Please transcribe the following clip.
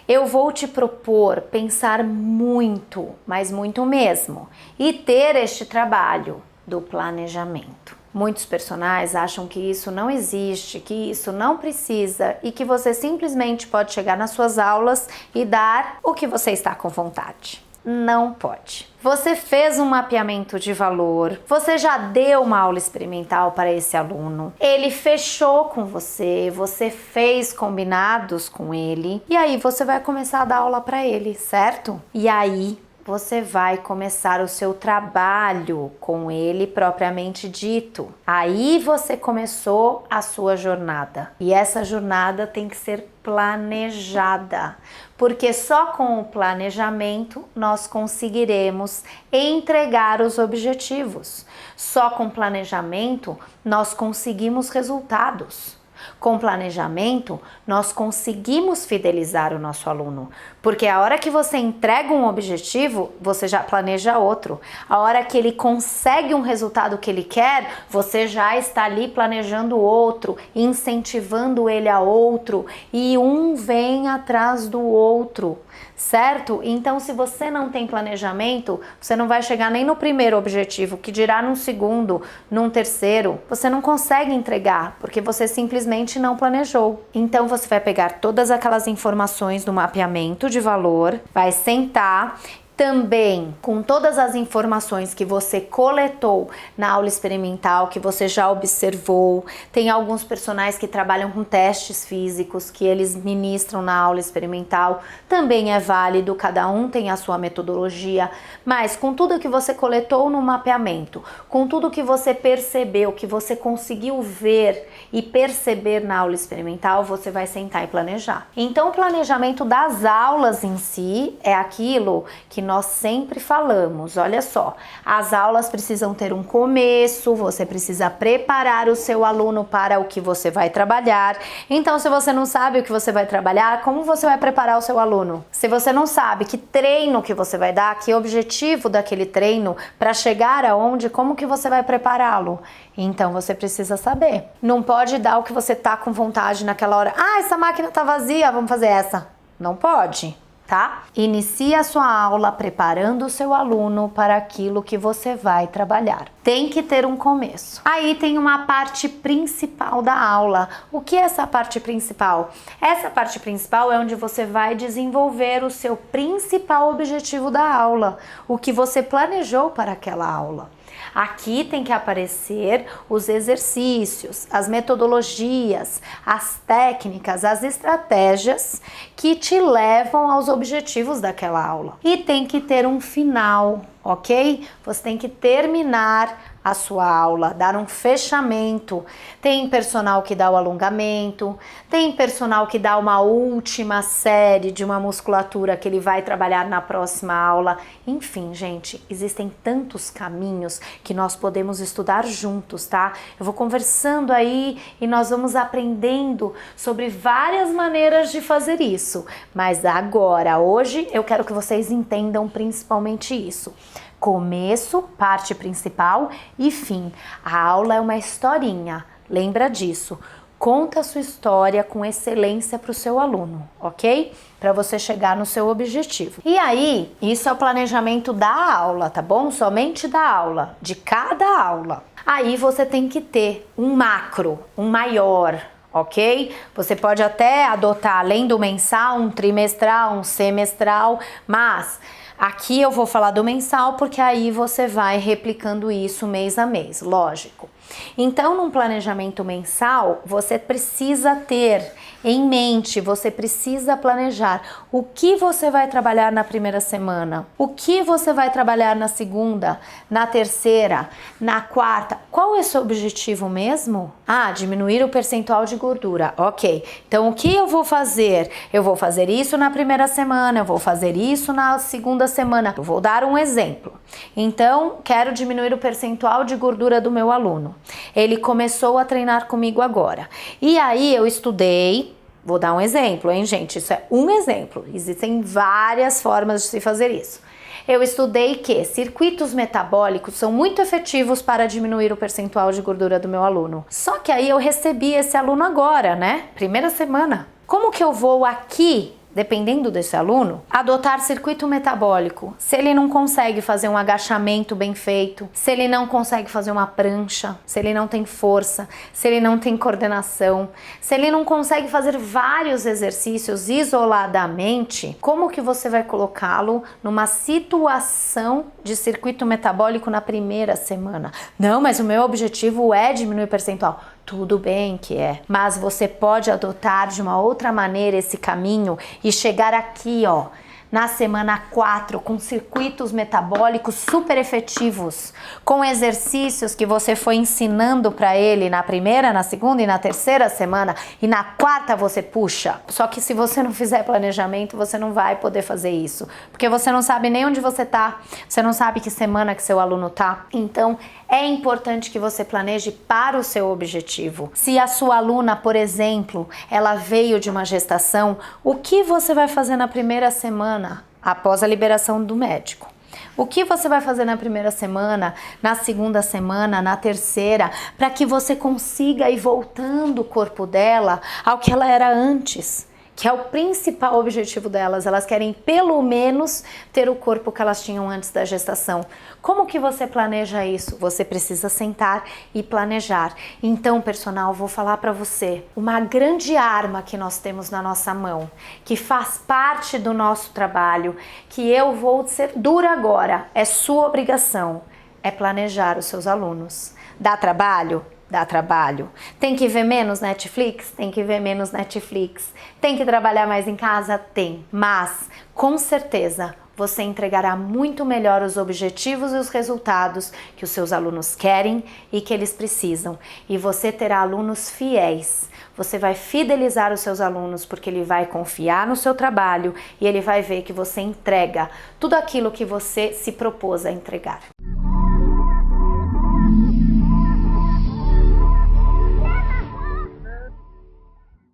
Eu vou te propor pensar muito, mas muito mesmo, e ter este trabalho do planejamento. Muitos personagens acham que isso não existe, que isso não precisa e que você simplesmente pode chegar nas suas aulas e dar o que você está com vontade. Não pode. Você fez um mapeamento de valor, você já deu uma aula experimental para esse aluno, ele fechou com você, você fez combinados com ele e aí você vai começar a dar aula para ele, certo? E aí você vai começar o seu trabalho com ele propriamente dito. Aí você começou a sua jornada. E essa jornada tem que ser planejada, porque só com o planejamento nós conseguiremos entregar os objetivos. Só com planejamento nós conseguimos resultados. Com planejamento, nós conseguimos fidelizar o nosso aluno, porque a hora que você entrega um objetivo, você já planeja outro. A hora que ele consegue um resultado que ele quer, você já está ali planejando outro, incentivando ele a outro, e um vem atrás do outro, certo? Então, se você não tem planejamento, você não vai chegar nem no primeiro objetivo, que dirá num segundo, num terceiro. Você não consegue entregar, porque você simplesmente não planejou. Então, você vai pegar todas aquelas informações do mapeamento de valor, vai sentar também com todas as informações que você coletou na aula experimental, que você já observou. Tem alguns personagens que trabalham com testes físicos que eles ministram na aula experimental, também é válido, cada um tem a sua metodologia, mas com tudo que você coletou no mapeamento, com tudo que você percebeu, que você conseguiu ver e perceber na aula experimental, você vai sentar e planejar. Então, o planejamento das aulas em si é aquilo que nós sempre falamos. Olha só, as aulas precisam ter um começo, você precisa preparar o seu aluno para o que você vai trabalhar. Então, se você não sabe o que você vai trabalhar, como você vai preparar o seu aluno? Se você não sabe que treino que você vai dar, que objetivo daquele treino, para chegar aonde, como que você vai prepará-lo? Então, você precisa saber. Não pode dar o que você tá com vontade naquela hora. Ah, essa máquina tá vazia, vamos fazer essa. Não pode. Tá? Inicie a sua aula preparando o seu aluno para aquilo que você vai trabalhar. Tem que ter um começo. Aí tem uma parte principal da aula. O que é essa parte principal? Essa parte principal é onde você vai desenvolver o seu principal objetivo da aula, o que você planejou para aquela aula. Aqui tem que aparecer os exercícios, as metodologias, as técnicas, as estratégias que te levam aos objetivos daquela aula. E tem que ter um final, ok? Você tem que terminar a sua aula, dar um fechamento. Tem personal que dá o alongamento, tem personal que dá uma última série de uma musculatura que ele vai trabalhar na próxima aula. Enfim, gente, existem tantos caminhos que nós podemos estudar juntos, tá? Eu vou conversando aí e nós vamos aprendendo sobre várias maneiras de fazer isso. Mas agora, hoje, eu quero que vocês entendam principalmente isso. Começo, parte principal e fim. A aula é uma historinha, lembra disso. Conta a sua história com excelência para o seu aluno, ok? Para você chegar no seu objetivo. E aí, isso é o planejamento da aula, tá bom? Somente da aula, de cada aula. Aí você tem que ter um macro, um maior, ok? Você pode até adotar, além do mensal, um trimestral, um semestral, mas aqui eu vou falar do mensal porque aí você vai replicando isso mês a mês, lógico. Então, num planejamento mensal, você precisa ter em mente, você precisa planejar o que você vai trabalhar na primeira semana, o que você vai trabalhar na segunda, na terceira, na quarta. Qual é o seu objetivo mesmo? Ah, diminuir o percentual de gordura. Ok, então o que eu vou fazer? Eu vou fazer isso na primeira semana, eu vou fazer isso na segunda semana. Eu vou dar um exemplo. Então, quero diminuir o percentual de gordura do meu aluno. Ele começou a treinar comigo agora. E aí eu estudei, vou dar um exemplo, hein, gente? Isso é um exemplo. Existem várias formas de se fazer isso. Eu estudei que circuitos metabólicos são muito efetivos para diminuir o percentual de gordura do meu aluno. Só que aí eu recebi esse aluno agora, né? Primeira semana. Como que eu vou aqui dependendo desse aluno, adotar circuito metabólico. Se ele não consegue fazer um agachamento bem feito, se ele não consegue fazer uma prancha, se ele não tem força, se ele não tem coordenação, se ele não consegue fazer vários exercícios isoladamente, como que você vai colocá-lo numa situação de circuito metabólico na primeira semana? Não, mas o meu objetivo é diminuir o percentual. Tudo bem que é, mas você pode adotar de uma outra maneira esse caminho e chegar aqui, ó, na semana 4, com circuitos metabólicos super efetivos, com exercícios que você foi ensinando para ele na primeira, na segunda e na terceira semana, e na quarta você puxa. Só que se você não fizer planejamento, você não vai poder fazer isso, porque você não sabe nem onde você tá, você não sabe que semana que seu aluno tá. Então, é importante que você planeje para o seu objetivo. Se a sua aluna, por exemplo, ela veio de uma gestação, o que você vai fazer na primeira semana após a liberação do médico? O que você vai fazer na primeira semana, na segunda semana, na terceira, para que você consiga ir voltando o corpo dela ao que ela era antes? Que é o principal objetivo delas. Elas querem pelo menos ter o corpo que elas tinham antes da gestação. Como que você planeja isso? Você precisa sentar e planejar. Então, personal, vou falar para você, uma grande arma que nós temos na nossa mão, que faz parte do nosso trabalho, que eu vou ser dura agora, é sua obrigação, é planejar os seus alunos. Dá trabalho? Dá trabalho. Tem que ver menos Netflix? Tem que ver menos Netflix. Tem que trabalhar mais em casa? Tem. Mas, com certeza, você entregará muito melhor os objetivos e os resultados que os seus alunos querem e que eles precisam. E você terá alunos fiéis. Você vai fidelizar os seus alunos porque ele vai confiar no seu trabalho e ele vai ver que você entrega tudo aquilo que você se propôs a entregar.